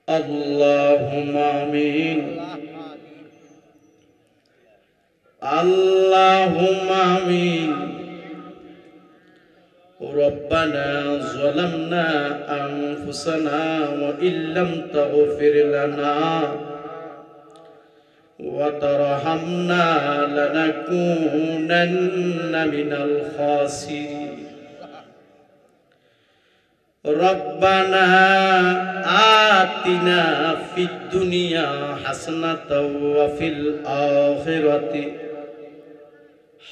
اللهم آمين اللهم آمين ربنا ظلمنا أنفسنا وإن لم تغفر لنا وترحمنا لنكونن من الخاسرين ربنا آتنا في الدنيا حسنة وفي الآخرة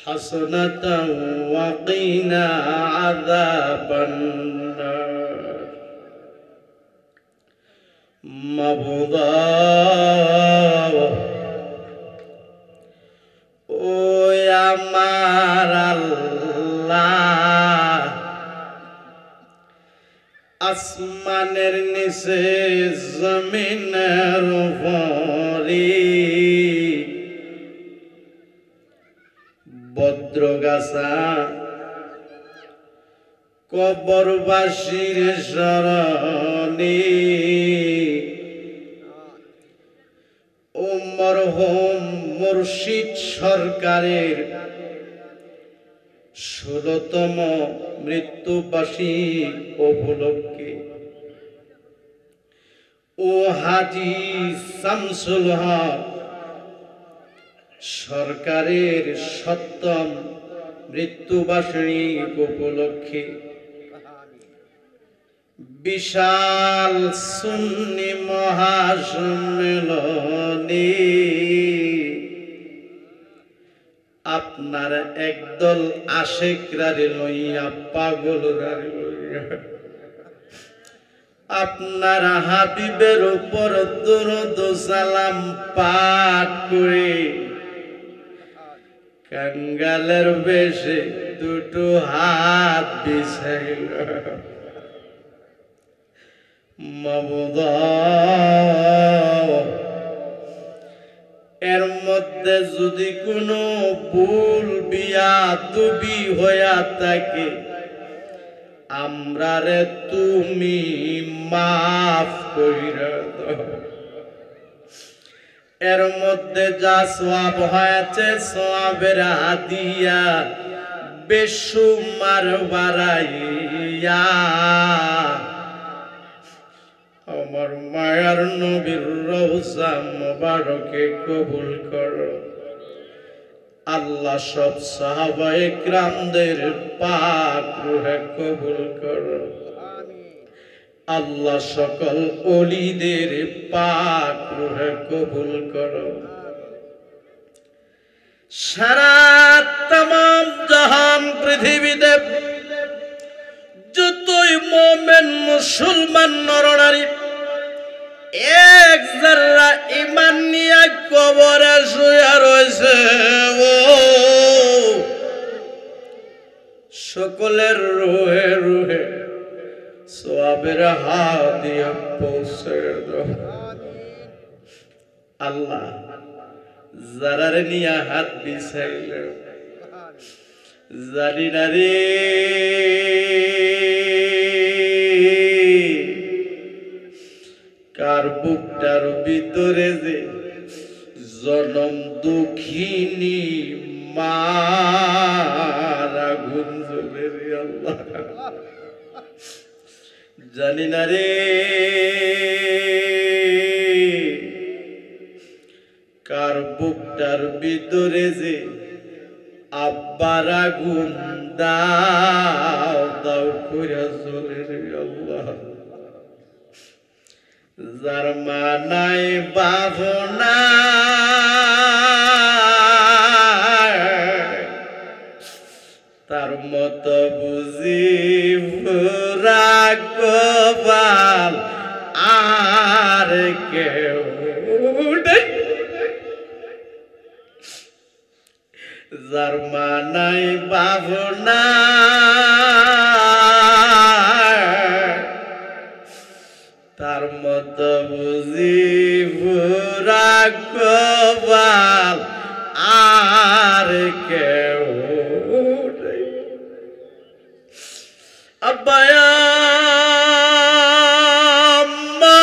حسنة وقنا عذاب النار مبضى ও আমার আল্লাহ আসমানের নিচে জমিনের উপরে বদ্রগাছা কবরবাসীর শরণে মরহুম মুর্শিদ সরকারের ১৬তম মৃত্যুবার্ষিকী উপলক্ষে ও হাজী শামসুল হক সরকারের ৭ম মৃত্যুবার্ষিকী উপলক্ষে বিশাল সুন্নি মহাসম্মেলনে আপনার একদল আশেকরারে লইয়া পাগলরারে লইয়া আপনার হাবিবের উপর দরুদ সালাম পাঠ করে কাঙ্গালের বেশে দুটো হাত বিছাইল মাবুদা এর মধ্যে যদি কোনো ভুল বিয়াদবি হইয়া থাকে আমরারে তুমি মাফ কইরা দাও এর মধ্যে যা সওয়াব হয়েছে সওয়াবের হাদিয়া বেশুমার বাড়াইয়া আমার মায়ার নবীর রওজা মোবারকে কবুল করো আল্লাহ সব সাহাবায়ে কিরামদের পাক রূহে কবুল করো আল্লাহ সকল ওলিদের পাক রূহে কবুল করো সারা तमाम জাহান পৃথিবীতে যতই মুমিন মুসলমান নরনারী এক যারা ঈমান নিয়ে কবরে শুয়ে রয়েছে ও সকলের রুহে রুহে সওয়াবের হাদিয়া পৌঁছে দাও আল্লাহ যারার নিয়ে হাত বিছাইল জানি না রে কার বুকটার ভিতরে যে জনম দুঃখিনী মারা গুঞ্জবে রে আল্লাহ জানি না রে কার বুকটার ভিতরে যে আব্বারা গুণ দাও দাও করে চলে রে আল্লাহ যার মা নাই বাপ নাই তার মতো বুঝি পুরা কপাল আর কেউ যার মা নাই বাপ নাই তার মতো বুঝি পুরা কপাল আর কেউ আব্বা আম্মা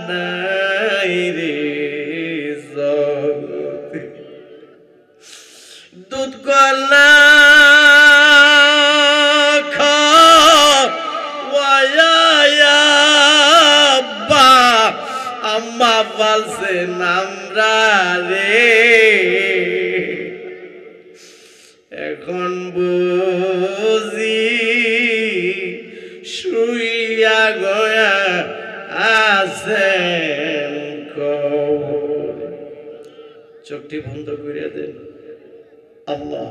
নাই রে জগতে দুধ কলা আম্মা বলছে নামরা রে এখন বুঝি শুইয়া গয়া আছেন কবরে। চোখটি বন্ধ করে দেন। আল্লাহ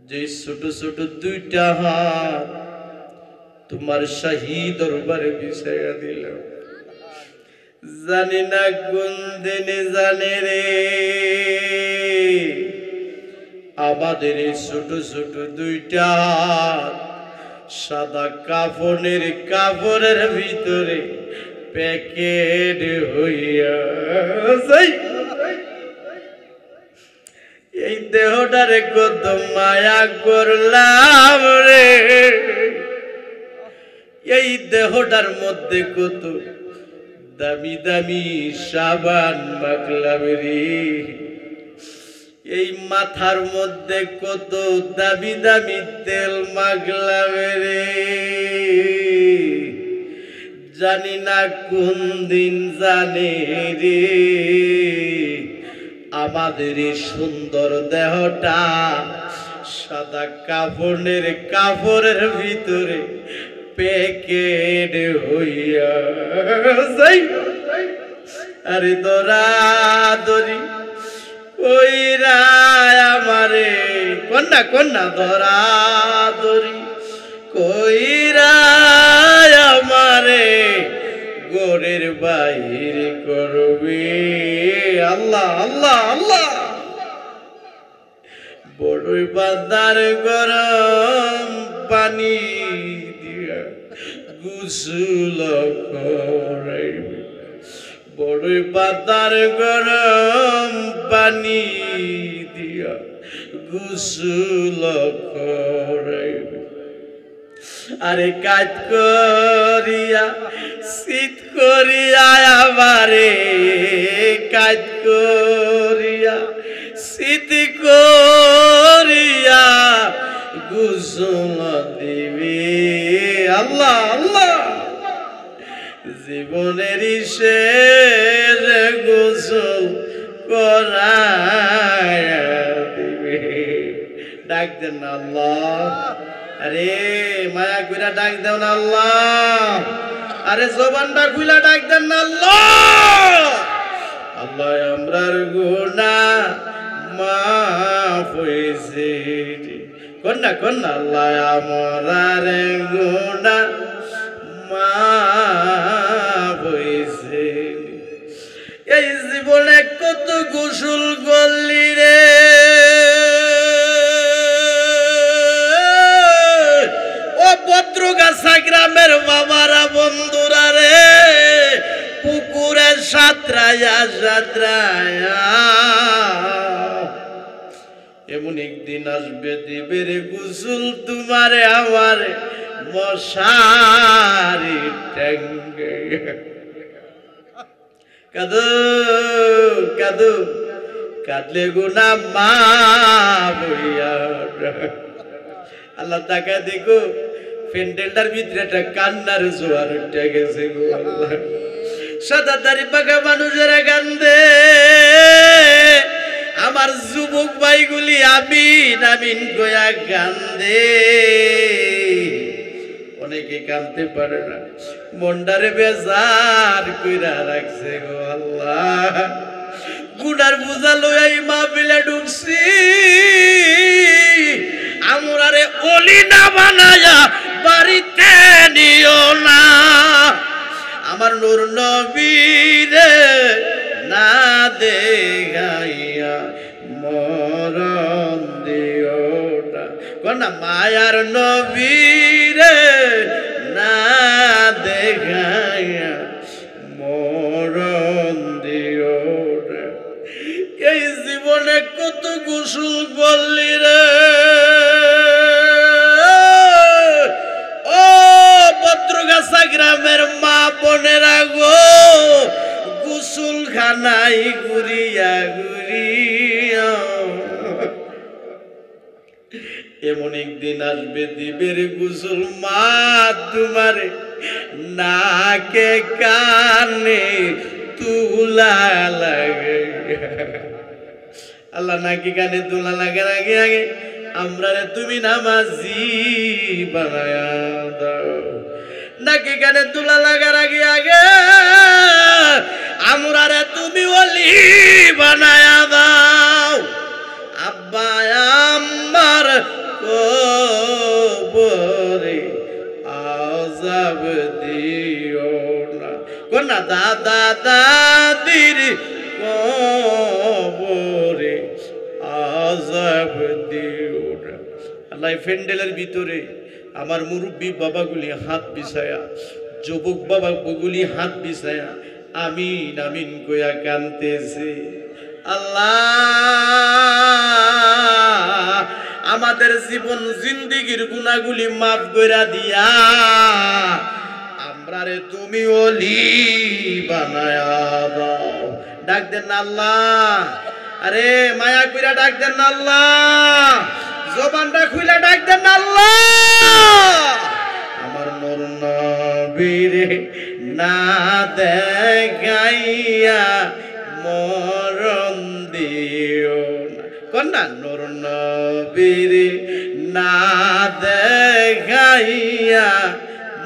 যে ছোট ছোট দুইটা হাত তোমার শাহী দরবারে বিছাইয়া দিল, জানি না কোন দিনে জানে রে আমাদের এই ছোট ছোট দুইটা সাদা কাপড়ের ভিতরে প্যাকেট হইয়া যাই। এই দেহটারে কত মায়া করলাম রে, এই দেহটার মধ্যে কত দামি দামি সাবান মাখলাম রে, এই মাথার মধ্যে কত দামি দামি তেল মাখলাম রে। জানি না কোন দিন জানে রে আমাদের এই সুন্দর দেহটা সাদা কাপড়ের ভিতরে প্যাকেট হইয়া যাই। আরে দরাদরি কইরা আমারে কন্যা দরাদরি কইরা আমারে গোরের বাইরে করবে। আল্লাহ আল্লাহ আল্লাহ বড়ই বাজার গরম পানি দিয়া গোসল করাইবে, বড়ই বাজার গরম পানি দিয়া গোসল করাইবে। আরে কাজ করিয়া শীত করিয়া আমারে কাজ করিয়া শীত করিয়া গোসল দিবে। আল্লাহ আল্লাহ জীবনের শেষ গোসল করায়া দিবে। ডাক দেন আল্লাহ, আরে মায়া কইরা ডাক দেন না আল্লাহ, আরে জবানটা খুইলা ডাক দেন না আল্লাহ। আল্লাহ আমরার গুনাহ মাফ হইছে, কন্যা আল্লাহ আমরার গুনাহ মাফ হইছে। এই জীবনে কত গোসল করলি রে ভদ্রগাছা গ্রামের বাবারা বন্ধুরা রে, পুকুরে সাঁতরায়া এমন একদিন আসবে দিবে রে গোসল তোমারে আমারে মশারি টাঙ্গে। কাঁদো কাঁদো কাঁদলে গুনাহ মাফ হইয়া। আল্লাহ তাকা দেখো প্যান্ডেলটার ভিতরে একটা কান্নার জোয়ার উঠে গেছে গো আল্লাহ। সাদা দাড়ি পাকা মানুষেরা কান্দে, আমার যুবক ভাইগুলি আমিন আমিন কয়া কান্দে। অনেকে কান্দতে পারে না, মন্ডারে বেজার কইরা রাখছে গো আল্লাহ। গুনার বুঝা লই মাহফিলে ঢুকছি, আমরারে ওলি না বানায়া বাড়িতে নিও না, আমার নূর নবীরে না দেখাইয়া মরণ দিও না। কন্যা মায়ার নবীরে না দেখাইয়া মরণ দিও না। এই জীবনে কত গোসল করলি রে ও ভদ্রগাছা গ্রামের মা বোনেরা গো, খানাই ঘুরিয়া ঘুরিয়া এমন একদিন আসবে দিবের গোসল মা তোমারে নাকে কানে তুলা লাগে আল্লাহ নাকি কানে তুলা লাগে আগে আগে আমরা তুমি নামাজি বানায়া দাও নাকি কানে তুলা লাগার আগে আগে আমরা তুমি ওলি বানায়া দাও আব্বা আমার কবরে আযাব দিও না কোনা দাদা দাদির কবরে আযাব দিও না আল্লাহ ফেন্ডেলের ভিতরে আমার মুরব্বী বাবাগুলি হাত বিছায়া যুবক বাবাগুলি হাত বিছায়া আমিন আমিন কইয়া কাঁদতেছে আল্লাহ আমাদের জীবন জিন্দেগীর গুনাহগুলি মাফ কইরা দিয়া আমরারে তুমি ওলি বানায়া দাও ডাক দেন আল্লাহ আরে মায়া কইরা ডাক দেন আল্লাহ জবানটা খুইলা ডাক দেন আল্লাহ আমার নূর নবীরে না দেখাইয়া মরণ দিও না কন্যা নূর নবীরে না দেখাইয়া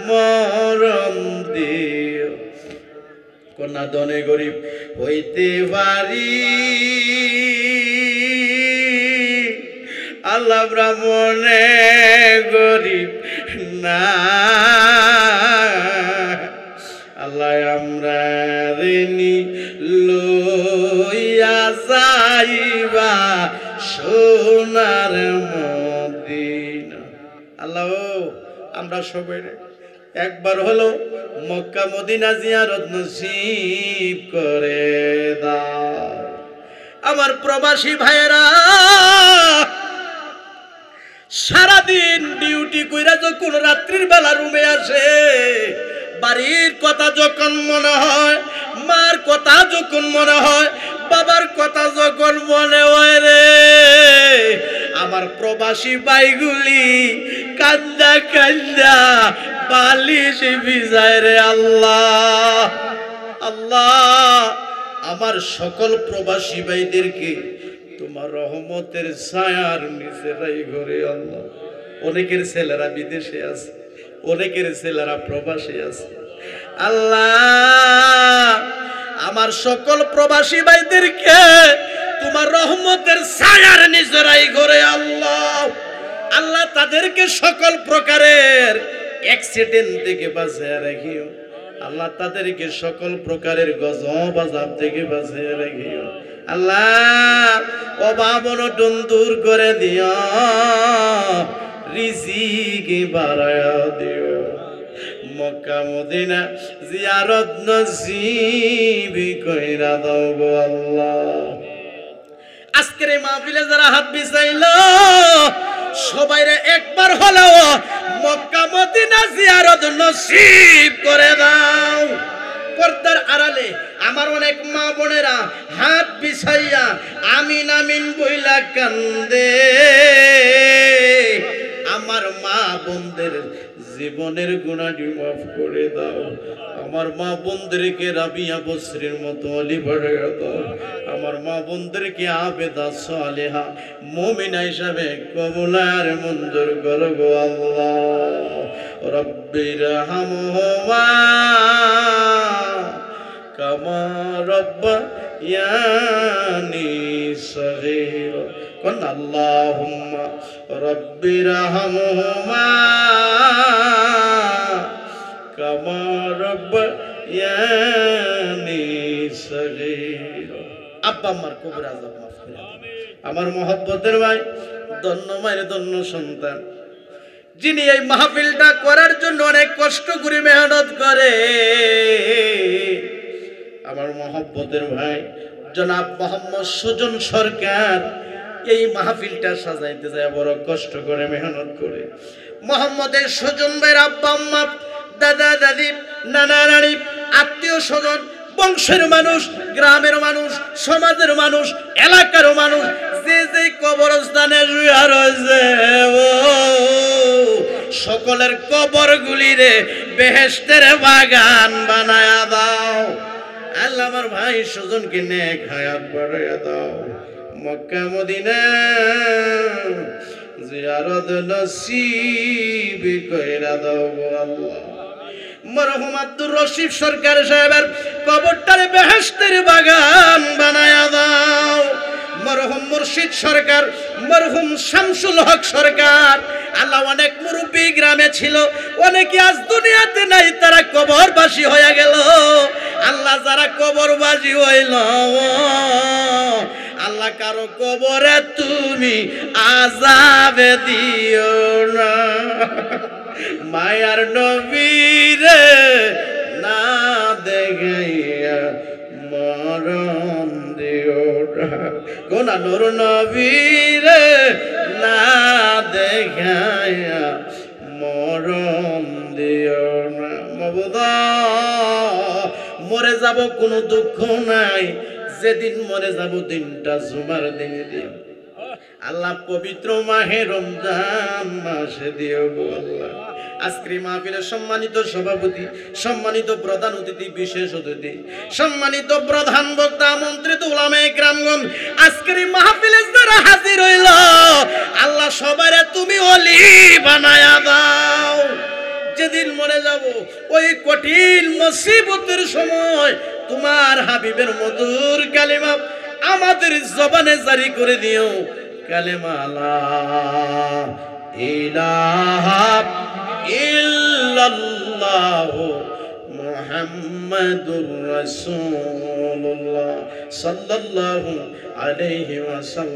মরণ দিও কন্যা ধনে গরিব হইতে পারি আল্লাহ ব্রাহ্মণে গরিব না আল্লাহ আমরা রেনি লইয়া যাইবা সোনার মদিনা আল্লাহ আমরা সবাই একবার হলো মক্কা মদিনা জিয়ারত নসিব করে দাও আমার প্রবাসী ভাইয়েরা সারাদিন ডিউটি কইরা যখন রাত্রির বেলা রুমে আসে বাড়ির কথা যখন মনে হয় মার কথা যখন মনে হয় বাবার কথা যখন মনে হয় রে আমার প্রবাসী ভাইগুলি কান্দা কান্দা বালিশ ভিজায় রে আল্লাহ আল্লাহ আমার সকল প্রবাসী ভাইদেরকে তোমার রহমতের ছায়ার নিচে রাখো রে আল্লাহ অনেকের ছেলেরা বিদেশে আছে অনেকের ছেলেরা প্রবাসী আছে আল্লাহ আমার সকল প্রবাসী ভাইদেরকে তোমার রহমতের ছায়ার নিচে রাখো রে আল্লাহ আল্লাহ তাদেরকে সকল প্রকারের অ্যাক্সিডেন্ট থেকে বাঁচিয়ে রাখিও আল্লাহ তাদেরকে সকল প্রকারের গজব আযাব থেকে বাঁচিয়ে রাখিও আল্লাহ অভাব অনটন দূর করে দিও রিজিক বাড়ায়া দিও মক্কা মদিনা জিয়ারত নসিব কইরা দাও গো আল্লাহ আজকের এই মাহফিলে যারা হাত বিছাইলো সবাইরে একবার হলো মক্কা মদিনা জিয়ারত নসিব করে দাও পর্দার আড়ালে আমার অনেক মা বোনেরা হাত বিছাইয়া আমিন আমিন বইলা কান্দে আমার মা বোনদের জীবনের গুনাহটি মাফ করে দাও আমার মা বোনদেরকে রাবিয়া বসরির মতো অলি বাড়াইয়া দাও আমার মা বোনদেরকে আবেদা সালেহা মুমিনা হিসাবে কবুলার মঞ্জুর করো গো আল্লাহ রব্বির হামহুমা কামা রব্বায়ানি সগীরা কোন আল্লাহুম্মা রব্বির হামহুমা কামা রব্বায়ানি সগীরা আব্বা আমার কবর আযাব মাফ করে দাও আমার মহব্বতের ভাই ধন্য মায়ের ধন্য সন্তান যিনি এই মাহফিলটা করার জন্য অনেক কষ্ট করে মেহনত করে আমার মহব্বতের ভাই জনাব মোহাম্মদ সুজন সরকার এই মাহফিলটা সাজাইতে যায় বড় কষ্ট করে মেহনত করে মোহাম্মদের সুজন ভাইয়ের আব্বা আম্মা দাদা দাদি নানা নানি আত্মীয় স্বজন বংশের মানুষ, গ্রামের মানুষ, সমাজের মানুষ, এলাকার মানুষ যে যে কবরস্থানে শুয়ে রয়েছে সকলের কবরগুলিরে বেহেশতের বাগান বানায়া দাও। আল্লাহ আমার ভাই সুজনকে নেক হায়াত বাড়ায়া দাও। মক্কা মদিনা জিয়ারত নসিব কইরা দাও গো আল্লাহ। মরহুম আব্দুর রশিদ সরকার সাহেবের কবরটারে বেহেশতের বাগান বানায়া দাও। মরহুম মুর্শিদ সরকার, মরহুম শামসুল হক সরকার, আল্লাহ অনেক মুরব্বী গ্রামে ছিল, অনেকে আজ দুনিয়াতে নাই, তারা কবরবাসী হয়ে গেল। আল্লাহ যারা কবরবাসী হইল আল্লাহ কারো কবরে তুমি আযাবে দিও না। মায়ার নবীরে না দেখাইয়া মরণ দিও না। গোনা নূর নবীরে না দেখাইয়া মরণ দিও না। মাবুদা মরে যাব কোনো দুঃখ নাই, যেদিন মরে যাব দিনটা জুমার দিনে দিও আল্লাহ। পবিত্র মাহে রমজান মাসে দিও গো আল্লাহ। আজকের মাহফিলের সম্মানিত সভাপতি, সম্মানিত প্রধান অতিথি, বিশেষ অতিথি, সম্মানিত প্রধান বক্তা, আমন্ত্রিত উলামায়ে কেরামগণ, আজকের মাহফিলে যারা হাজির হইল আল্লাহ সবারে তুমি ওলি বানায়া দাও। যেদিন মরে যাব ওই কঠিন মুসিবতের সময় তোমার হাবিবের মধুর কালিমা আমাদের জবানে জারি করে দিও। কালেমা লা ইলাহা ইল্লাল্লাহ মুহাম্মাদুর রাসূলুল্লাহ সাল্লাল্লাহু আলাইহি ওয়াসাল্লাম।